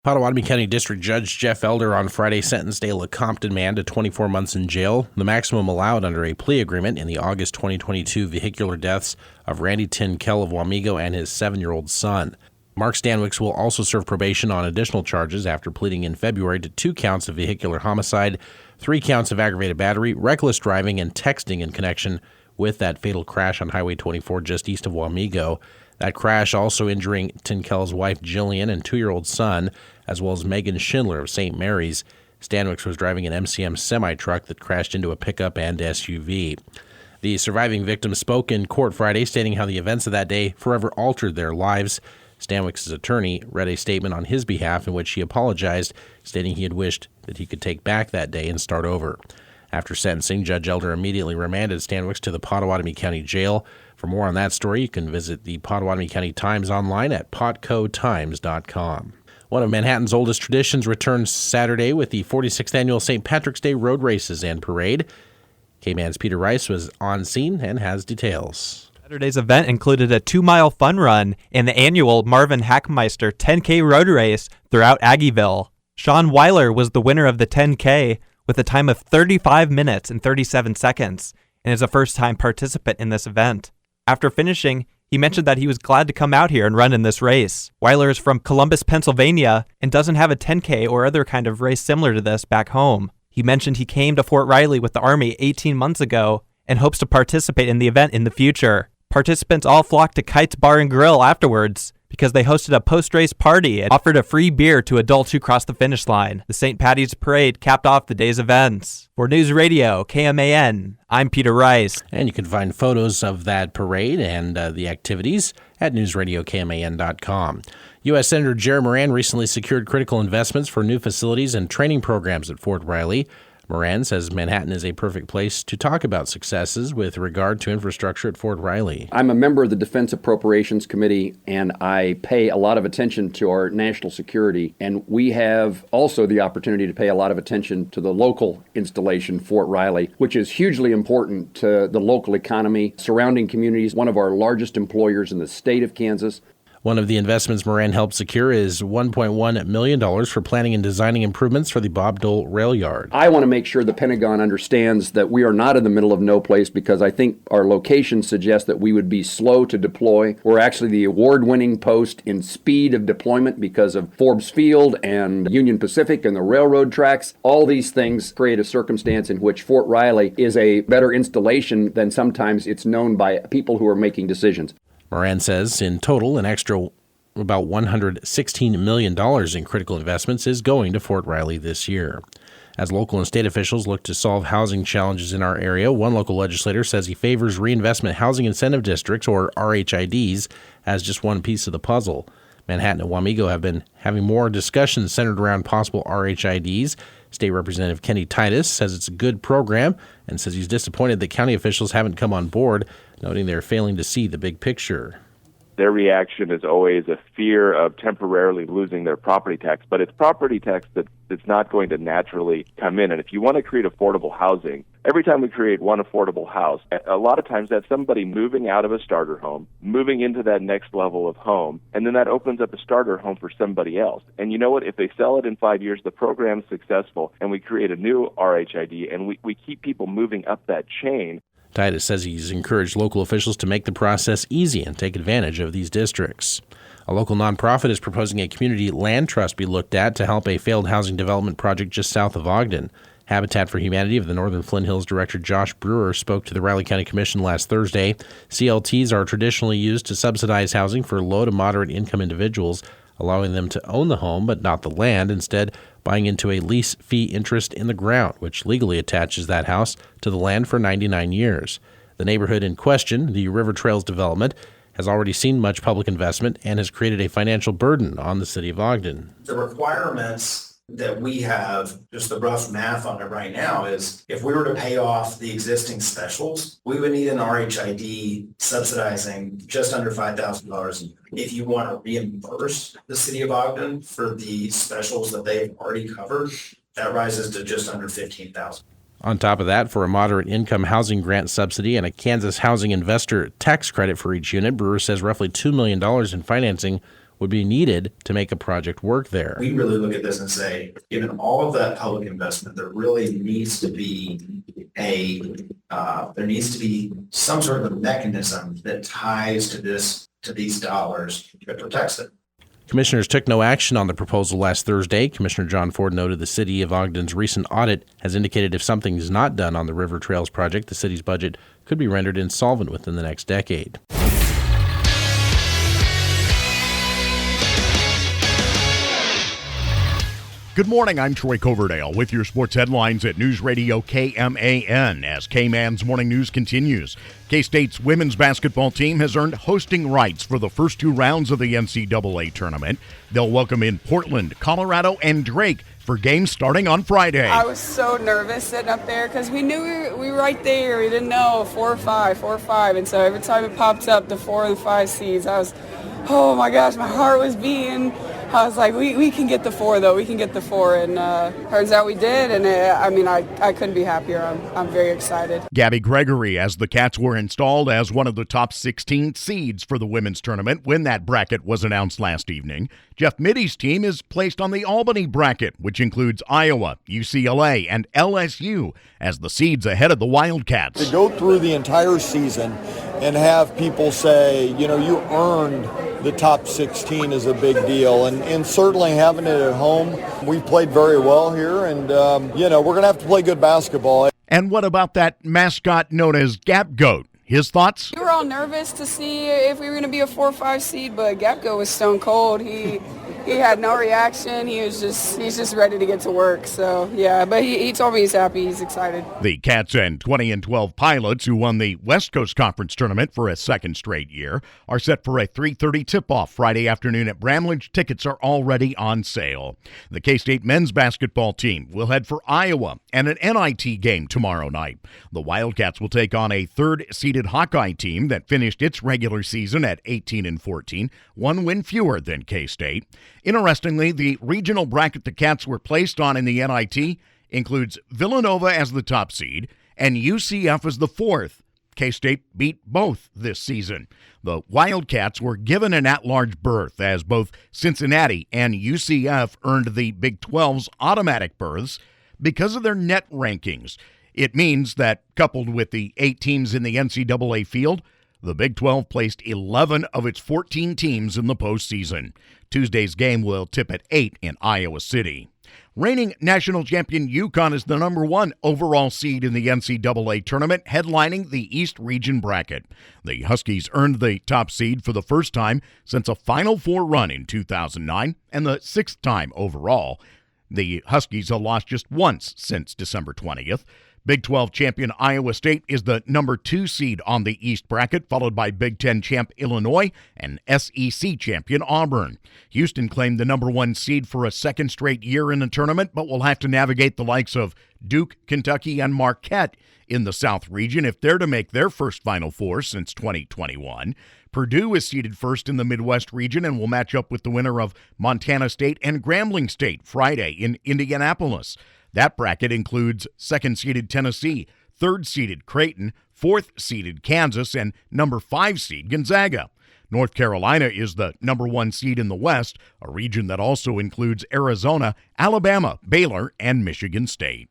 Potawatomi County District Judge Jeff Elder on Friday sentenced a Lecompton man to 24 months in jail, the maximum allowed under a plea agreement in the August 2022 vehicular deaths of Randy Tinkell of Wamego and his 7-year-old son. Mark Stanwix will also serve probation on additional charges after pleading in February to 2 counts of vehicular homicide, 3 counts of aggravated battery, reckless driving, and texting in connection with that fatal crash on Highway 24 just east of Wamego. That crash also injuring Tinkell's wife Jillian and 2-year-old son, as well as Megan Schindler of St. Mary's. Stanwix was driving an MCM semi-truck that crashed into a pickup and SUV. The surviving victim spoke in court Friday, stating how the events of that day forever altered their lives. Stanwix's attorney read a statement on his behalf in which he apologized, stating he had wished that he could take back that day and start over. After sentencing, Judge Elder immediately remanded Stanwix to the Potawatomi County Jail. For more on that story, you can visit the Potawatomi County Times online at potcotimes.com. One of Manhattan's oldest traditions returns Saturday with the 46th annual St. Patrick's Day Road Races and Parade. K-Man's Peter Rice was on scene and has details. Saturday's event included a 2-mile fun run and the annual Marvin Hackmeister 10K road race throughout Aggieville. Sean Weiler was the winner of the 10K with a time of 35 minutes and 37 seconds and is a first-time participant in this event. After finishing, he mentioned that he was glad to come out here and run in this race. Weiler is from Columbus, Pennsylvania, and doesn't have a 10K or other kind of race similar to this back home. He mentioned he came to Fort Riley with the Army 18 months ago and hopes to participate in the event in the future. Participants all flocked to Kites Bar and Grill afterwards because they hosted a post-race party and offered a free beer to adults who crossed the finish line. The St. Patty's Parade capped off the day's events. For News Radio KMAN, I'm Peter Rice. And you can find photos of that parade and the activities at newsradiokman.com. U.S. Senator Jerry Moran recently secured critical investments for new facilities and training programs at Fort Riley. Moran says Manhattan is a perfect place to talk about successes with regard to infrastructure at Fort Riley. I'm a member of the Defense Appropriations Committee, and I pay a lot of attention to our national security. And we have also the opportunity to pay a lot of attention to the local installation, Fort Riley, which is hugely important to the local economy, surrounding communities, one of our largest employers in the state of Kansas. One of the investments Moran helped secure is $1.1 million for planning and designing improvements for the Bob Dole Rail Yard. I want to make sure the Pentagon understands that we are not in the middle of no place, because I think our location suggests that we would be slow to deploy. We're actually the award-winning post in speed of deployment because of Forbes Field and Union Pacific and the railroad tracks. All these things create a circumstance in which Fort Riley is a better installation than sometimes it's known by people who are making decisions. Moran says in total, an extra about $116 million in critical investments is going to Fort Riley this year. As local and state officials look to solve housing challenges in our area, one local legislator says he favors reinvestment housing incentive districts, or RHIDs, as just one piece of the puzzle. Manhattan and Wamego have been having more discussions centered around possible RHIDs. State Representative Kenny Titus says it's a good program and says he's disappointed that county officials haven't come on board, noting they're failing to see the big picture. Their reaction is always a fear of temporarily losing their property tax, but it's property tax that's not going to naturally come in. And if you want to create affordable housing, every time we create one affordable house, a lot of times that's somebody moving out of a starter home, moving into that next level of home, and then that opens up a starter home for somebody else. And you know what? If they sell it in 5 years, the program's successful, and we create a new RHID, and we keep people moving up that chain. Titus says he's encouraged local officials to make the process easy and take advantage of these districts. A local nonprofit is proposing a community land trust be looked at to help a failed housing development project just south of Ogden. Habitat for Humanity of the Northern Flint Hills Director Josh Brewer spoke to the Riley County Commission last Thursday. CLTs are traditionally used to subsidize housing for low to moderate income individuals, allowing them to own the home but not the land, instead buying into a lease fee interest in the ground, which legally attaches that house to the land for 99 years. The neighborhood in question, the River Trails development, has already seen much public investment and has created a financial burden on the city of Ogden. The requirements that we have, just the rough math on it right now, is if we were to pay off the existing specials, we would need an RHID subsidizing just under $5,000 a year. If you want to reimburse the city of Ogden for the specials that they've already covered, that rises to just under $15,000. On top of that, for a moderate income housing grant subsidy and a Kansas housing investor tax credit for each unit, Brewer says roughly $2 million in financing would be needed to make a project work there. We really look at this and say, given all of that public investment, there really needs to be some sort of a mechanism that ties to these dollars that protects it. Commissioners took no action on the proposal last Thursday. Commissioner John Ford noted the City of Ogden's recent audit has indicated if something is not done on the River Trails project, the city's budget could be rendered insolvent within the next decade. Good morning, I'm Troy Coverdale with your sports headlines at News Radio KMAN as K-Man's Morning News continues. K-State's women's basketball team has earned hosting rights for the first two rounds of the NCAA tournament. They'll welcome in Portland, Colorado, and Drake for games starting on Friday. I was so nervous sitting up there because we knew we were right there. We didn't know 4 or 5. And so every time it popped up, the 4 and 5 seeds, I was, oh my gosh, my heart was beating. I was like, we can get the 4, though. We can get the 4. And turns out we did. And I couldn't be happier. I'm very excited. Gabby Gregory, as the Cats were installed as one of the top 16 seeds for the women's tournament when that bracket was announced last evening. Jeff Mitty's team is placed on the Albany bracket, which includes Iowa, UCLA, and LSU as the seeds ahead of the Wildcats. To go through the entire season and have people say, you earned the top 16 is a big deal. And certainly having it at home, we played very well here. And, we're going to have to play good basketball. And what about that mascot known as Gap Goat? His thoughts? We were all nervous to see if we were going to be a 4 or 5 seed, but Gapko was stone cold. He had no reaction. He's just ready to get to work. So, yeah, but he told me he's happy. He's excited. The Cats and 20-12 Pilots, who won the West Coast Conference Tournament for a second straight year, are set for a 3:30 tip-off Friday afternoon at Bramlage. Tickets are already on sale. The K-State men's basketball team will head for Iowa and an NIT game tomorrow night. The Wildcats will take on a third-seeded Hawkeye team that finished its regular season at 18-14, one win fewer than K-State. Interestingly, the regional bracket the Cats were placed on in the NIT includes Villanova as the top seed and UCF as the 4th. K-State beat both this season. The Wildcats were given an at-large berth as both Cincinnati and UCF earned the Big 12's automatic berths because of their net rankings. It means that, coupled with the 8 teams in the NCAA field, the Big 12 placed 11 of its 14 teams in the postseason. Tuesday's game will tip at 8 in Iowa City. Reigning national champion UConn is the number 1 overall seed in the NCAA tournament, headlining the East Region bracket. The Huskies earned the top seed for the first time since a Final Four run in 2009 and the 6th time overall. The Huskies have lost just once since December 20th. Big 12 champion Iowa State is the number 2 seed on the East bracket, followed by Big 10 champ Illinois and SEC champion Auburn. Houston claimed the number 1 seed for a second straight year in the tournament, but will have to navigate the likes of Duke, Kentucky, and Marquette in the South region if they're to make their first Final Four since 2021. Purdue is seeded first in the Midwest region and will match up with the winner of Montana State and Grambling State Friday in Indianapolis. That bracket includes second-seeded Tennessee, third-seeded Creighton, fourth-seeded Kansas, and number 5 seed Gonzaga. North Carolina is the number 1 seed in the West, a region that also includes Arizona, Alabama, Baylor, and Michigan State.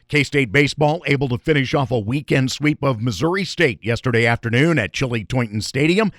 K-State baseball able to finish off a weekend sweep of Missouri State yesterday afternoon at Chili Toynton Stadium.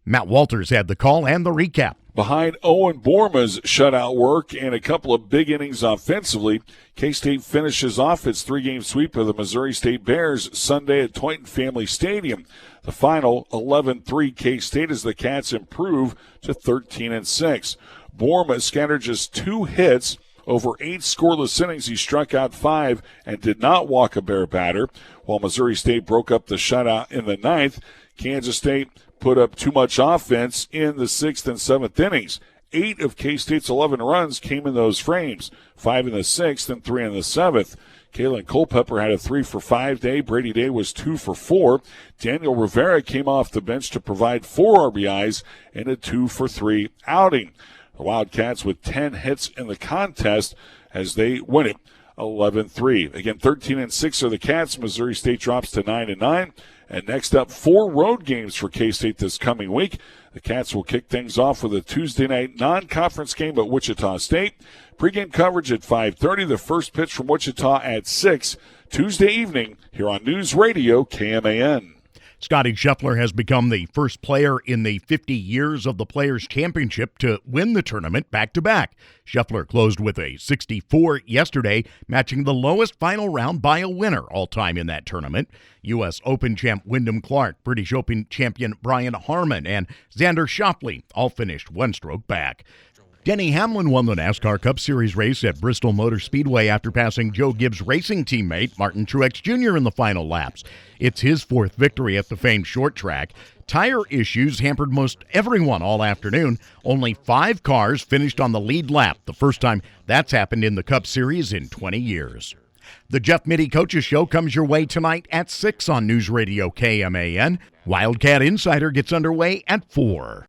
Matt Walters had the call and the recap. Behind Owen Borma's shutout work and a couple of big innings offensively, K-State finishes off its 3-game sweep of the Missouri State Bears Sunday at Toynton Family Stadium. The final 11-3 K-State as the Cats improve to 13-6. Borma scattered just 2 hits over 8 scoreless innings. He struck out 5 and did not walk a Bear batter. While Missouri State broke up the shutout in the 9th, Kansas State put up too much offense in the 6th and 7th innings. 8 of K-State's 11 runs came in those frames, 5 in the 6th and 3 in the 7th. Kalen Culpepper had a 3-for-5 day. Brady Day was 2-for-4. Daniel Rivera came off the bench to provide 4 RBIs in a 2-for-3 outing. The Wildcats with 10 hits in the contest as they win it 11-3. Again, 13-6 are the Cats. Missouri State drops to 9-9. And next up, 4 road games for K-State this coming week. The Cats will kick things off with a Tuesday night non-conference game at Wichita State. Pre-game coverage at 5:30. The first pitch from Wichita at 6 Tuesday evening here on News Radio KMAN. Scotty Scheffler has become the first player in the 50 years of the Players' Championship to win the tournament back-to-back. Scheffler closed with a 64 yesterday, matching the lowest final round by a winner all-time in that tournament. U.S. Open champ Wyndham Clark, British Open champion Brian Harmon, and Xander Schauffele all finished one stroke back. Denny Hamlin won the NASCAR Cup Series race at Bristol Motor Speedway after passing Joe Gibbs' racing teammate Martin Truex Jr. in the final laps. It's his 4th victory at the famed short track. Tire issues hampered most everyone all afternoon. Only 5 cars finished on the lead lap, the first time that's happened in the Cup Series in 20 years. The Jeff Mittie Coaches Show comes your way tonight at 6 on News Radio KMAN. Wildcat Insider gets underway at 4.